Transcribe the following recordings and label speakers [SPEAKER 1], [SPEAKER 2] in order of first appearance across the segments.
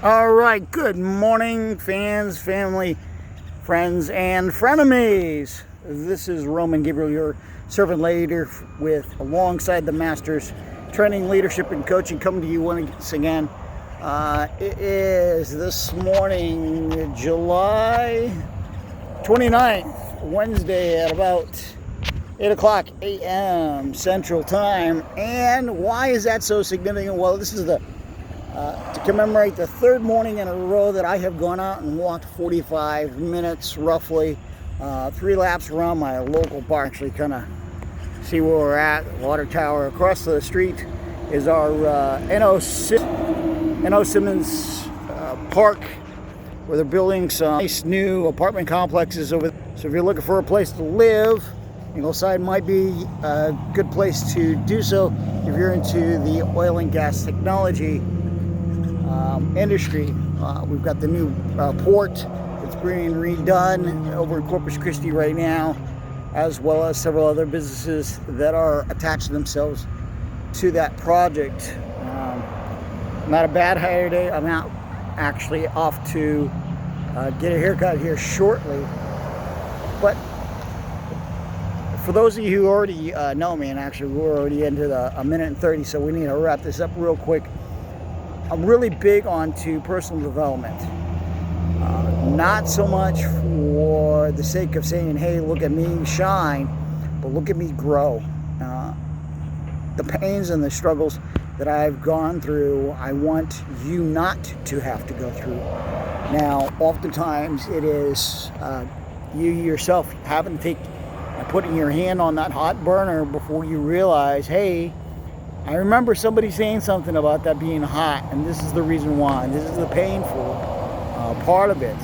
[SPEAKER 1] All right, good morning, fans, family, friends, and frenemies. This is Roman Gabriel, your servant leader, with alongside the Masters Training, Leadership, and Coaching, coming to you once again. It is this morning, July 29th, Wednesday at about 8 o'clock a.m. Central Time. And why is that so significant? Well, this is to commemorate the third morning in a row that I have gone out and walked 45 minutes roughly, 3 laps around my local park. Actually, kind of see where we're at. Water tower across the street is our N.O. Simmons Park, where they're building some nice new apartment complexes over there. So if you're looking for a place to live, Ingleside might be a good place to do so if you're into the oil and gas technology industry. We've got the new port that's being redone over in Corpus Christi right now, as well as several other businesses that are attaching themselves to that project. Not a bad hire day. I'm out actually off to get a haircut here shortly. But for those of you who already know me, and actually we're already into a minute and 30, so we need to wrap this up real quick. I'm really big onto personal development. Not so much for the sake of saying, hey, look at me shine, but look at me grow. The pains and the struggles that I've gone through, I want you not to have to go through. Now, oftentimes it is you yourself having to take and putting your hand on that hot burner before you realize, hey, I remember somebody saying something about that being hot, and this is the reason why. This is the painful part of it.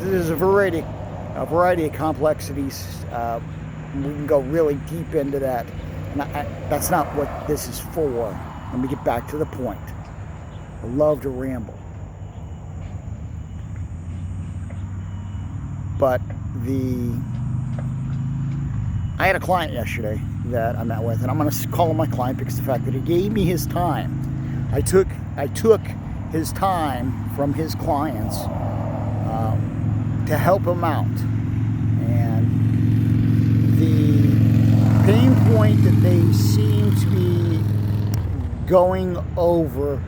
[SPEAKER 1] There's a variety of complexities. We can go really deep into that. And that's not what this is for. Let me get back to the point. I love to ramble. But I had a client yesterday that I met with, and I'm going to call him my client because of the fact that he gave me his time. I took his time from his clients to help him out. And the pain point that they seem to be going over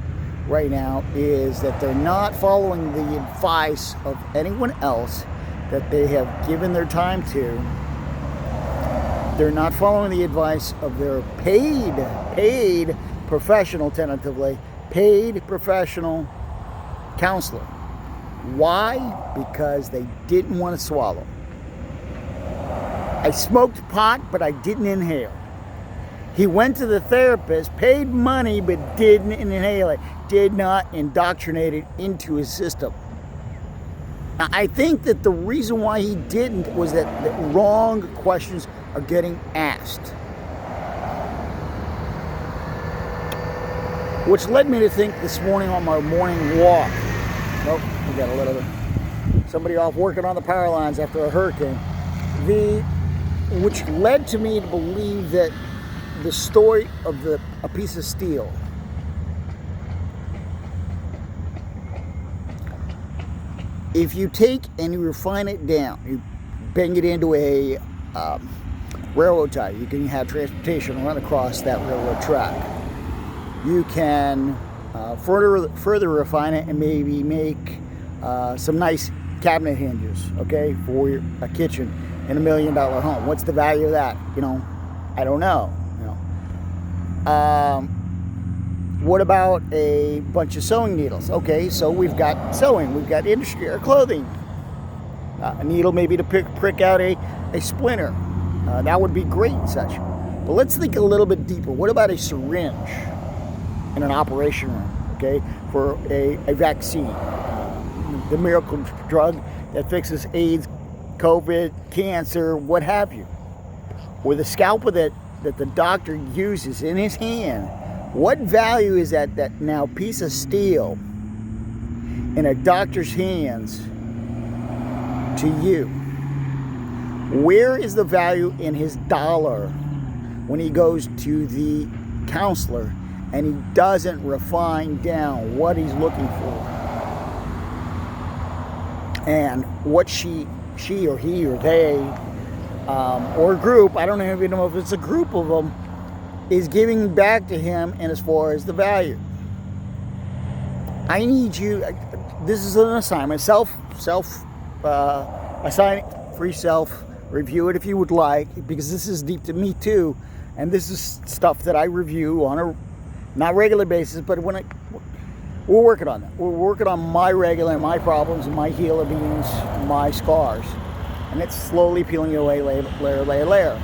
[SPEAKER 1] right now is that they're not following the advice of anyone else that they have given their time to. They're not following the advice of their paid professional, tentatively, paid professional counselor. Why? Because they didn't want to swallow. I smoked pot, but I didn't inhale. He went to the therapist, paid money, but didn't inhale it, did not indoctrinate it into his system. Now, I think that the reason why he didn't was that the wrong questions are getting asked. Which led me to think this morning on my morning walk. Nope, we got a little bit. Somebody off working on the power lines after a hurricane. Which led to me to believe that the story of a piece of steel. If you take and you refine it down, you bang it into a railroad tie, you can have transportation run across that railroad track. You can further refine it and maybe make some nice cabinet hinges, okay, for a kitchen in $1 million home. What's the value of that? I don't know. What about a bunch of sewing needles? Okay, so we've got sewing, we've got industry or clothing. A needle maybe to prick out a splinter. That would be great and such. But let's think a little bit deeper. What about a syringe in an operation room, okay, for a vaccine? The miracle drug that fixes AIDS, COVID, cancer, what have you. Or the scalpel that the doctor uses in his hand. What value is that now piece of steel in a doctor's hands to you? Where is the value in his dollar when he goes to the counselor and he doesn't refine down what he's looking for. And what she or he or they, or a group, I don't even know if it's a group of them, is giving back to him, and as far as the value. I need you, this is an assignment, assign for yourself, review it if you would like, because this is deep to me too, and this is stuff that I review on a not regular basis, but when we're working on that. We're working on my problems, my heel beans, my scars, and it's slowly peeling away layer by layer.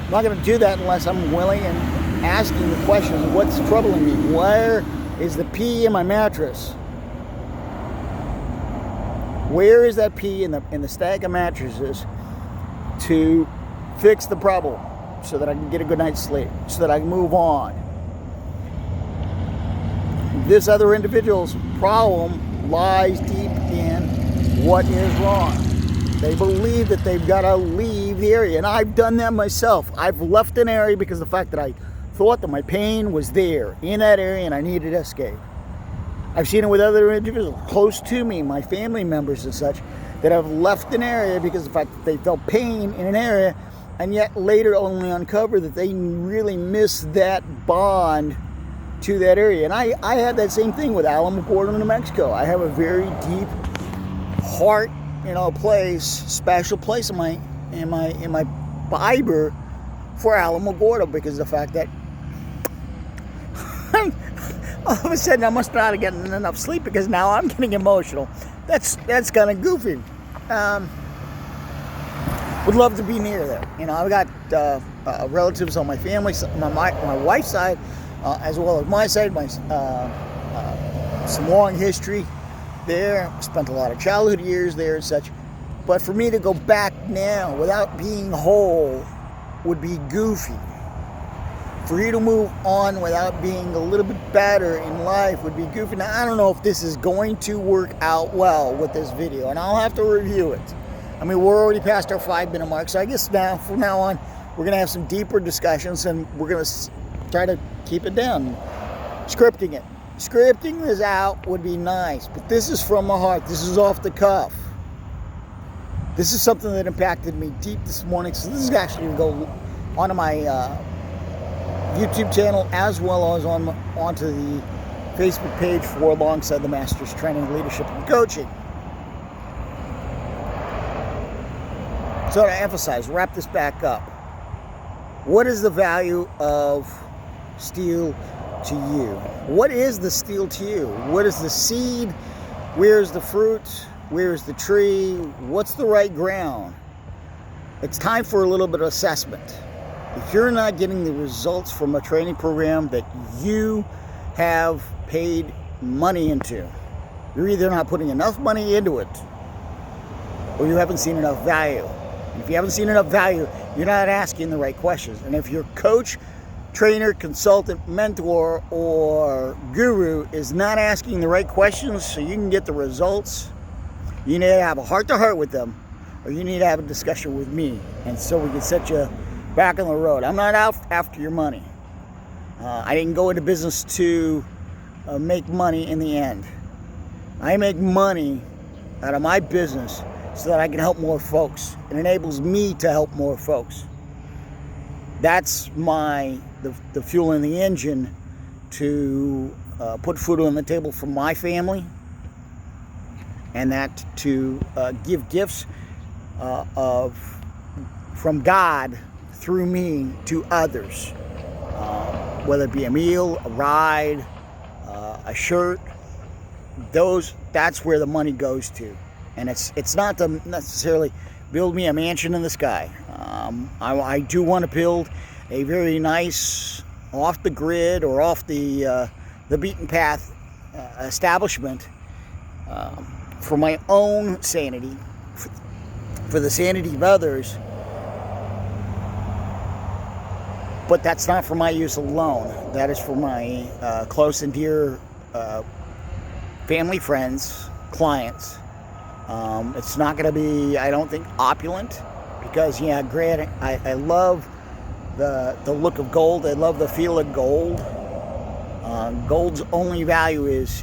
[SPEAKER 1] I'm not going to do that unless I'm willing and asking the questions, what's troubling me? Where is the pee in my mattress? Where is that pee in the stack of mattresses to fix the problem so that I can get a good night's sleep, so that I can move on? This other individual's problem lies deep in what is wrong. They believe that they've got to leave the area, and I've done that myself. I've left an area because of the fact that I thought that my pain was there in that area and I needed to escape. I've seen it with other individuals close to me, my family members and such, that have left an area because of the fact that they felt pain in an area, and yet later only uncover that they really missed that bond to that area. And I had that same thing with Alamogordo, New Mexico. I have a very deep heart, place, special place in my fiber for Alamogordo, because of the fact that all of a sudden I must not have gotten enough sleep, because now I'm getting emotional. That's kind of goofy. Would love to be near there. I've got relatives on my family, my wife's side, as well as my side, some long history there. Spent a lot of childhood years there and such. But for me to go back now without being whole would be goofy. For you to move on without being a little bit better in life would be goofy. Now, I don't know if this is going to work out well with this video, and I'll have to review it. We're already past our 5-minute mark, so I guess from now on, we're going to have some deeper discussions, and we're going to try to keep it down. Scripting this out would be nice, but this is from my heart. This is off the cuff. This is something that impacted me deep this morning, so this is actually going to go onto my YouTube channel, as well as onto the Facebook page for Alongside the Masters Training, Leadership, and Coaching. So to emphasize, wrap this back up. What is the value of steel to you? What is the steel to you? What is the seed? Where's the fruit? Where's the tree? What's the right ground? It's time for a little bit of assessment. If you're not getting the results from a training program that you have paid money into, you're either not putting enough money into it, or you haven't seen enough value. And if you haven't seen enough value, you're not asking the right questions. And if your coach, trainer, consultant, mentor, or guru is not asking the right questions so you can get the results, you need to have a heart-to-heart with them, or you need to have a discussion with me, and so we can set you back on the road. I'm not out after your money. I didn't go into business to make money in the end. I make money out of my business so that I can help more folks. It enables me to help more folks. That's the fuel in the engine to put food on the table for my family, and that to give gifts from God through me to others, whether it be a meal, a ride, a shirt. That's where the money goes to, and it's not to necessarily build me a mansion in the sky. I do want to build a very nice, off the grid or off the beaten path establishment for my own sanity, for the sanity of others. But that's not for my use alone. That is for my close and dear family, friends, clients. It's not going to be, I don't think, opulent, because, granted, I love the look of gold. I love the feel of gold. Gold's only value is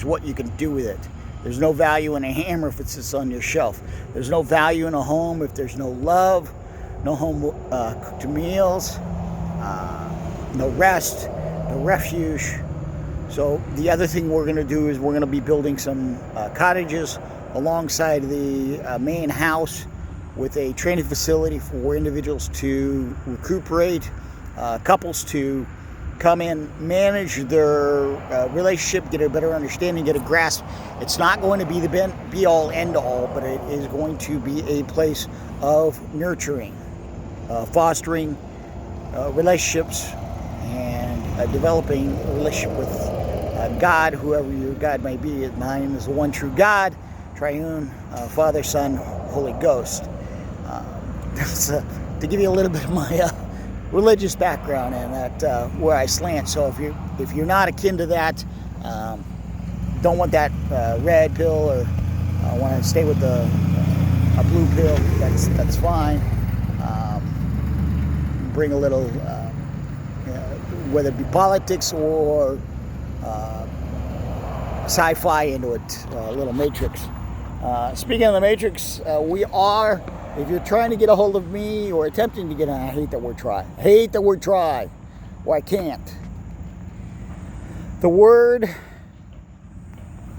[SPEAKER 1] what you can do with it. There's no value in a hammer if it sits on your shelf. There's no value in a home if there's no love, no home cooked meals, no rest, no refuge. So the other thing we're going to do is we're going to be building some cottages alongside the main house with a training facility for individuals to recuperate, couples to come in, manage their relationship, get a better understanding, get a grasp. It's not going to be the be-all, end-all, but it is going to be a place of nurturing, fostering relationships, and developing a relationship with God, whoever your God may be. Mine is the one true God, triune, Father, Son, Holy Ghost. That's to give you a little bit of my religious background and that where I slant. So if you're not akin to that, don't want that red pill, or want to stay with a blue pill, that's fine. Bring a little, whether it be politics or sci-fi into it, a little Matrix. Speaking of the Matrix, we are. If you're trying to get a hold of me or attempting to get on, I hate that word try. I hate the word try. Well, I can't. The word,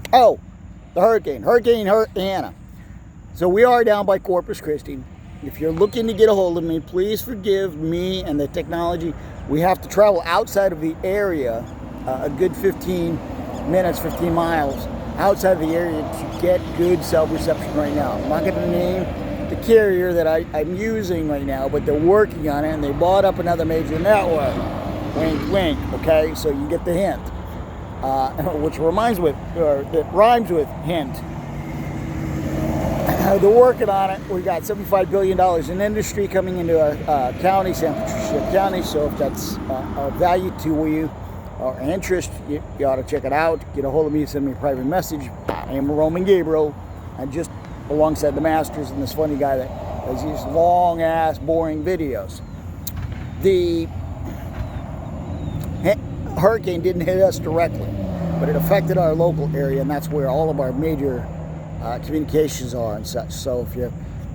[SPEAKER 1] the hurricane Anna. So we are down by Corpus Christi. If you're looking to get a hold of me, please forgive me and the technology. We have to travel outside of the area, a good 15 minutes, 15 miles outside of the area to get good cell reception right now. I'm not going to name the carrier that I'm using right now, but they're working on it, and they bought up another major network. Wink, wink. Okay, so you get the hint, which that rhymes with hint. They're working on it. We got $75 billion in industry coming into our county, San Patricia County. So if that's of value to you or interest, you ought to check it out. Get a hold of me, send me a private message. I am Roman Gabriel. I'm just alongside the Masters and this funny guy that has these long ass boring videos. The hurricane didn't hit us directly, but it affected our local area, and that's where all of our major communications are and such. So if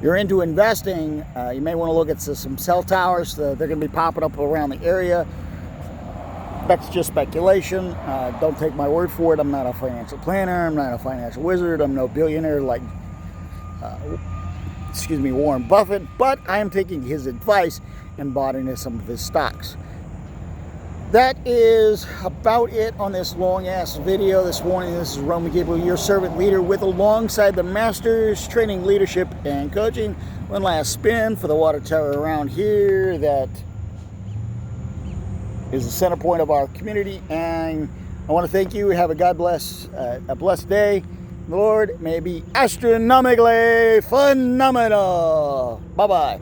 [SPEAKER 1] you're into investing, you may want to look at some cell towers. They're going to be popping up around the area. That's just speculation. Don't take my word for it. I'm not a financial planner. I'm not a financial wizard. I'm no billionaire like Warren Buffett, but I am taking his advice and bought into some of his stocks. That is about it on this long ass video this morning. This is Roman Gabriel, your servant leader, with alongside the Masters Training, Leadership, and Coaching. One last spin for the water tower around here that is the center point of our community, and I want to thank you. Have a blessed day. The Lord may be astronomically phenomenal. Bye-bye.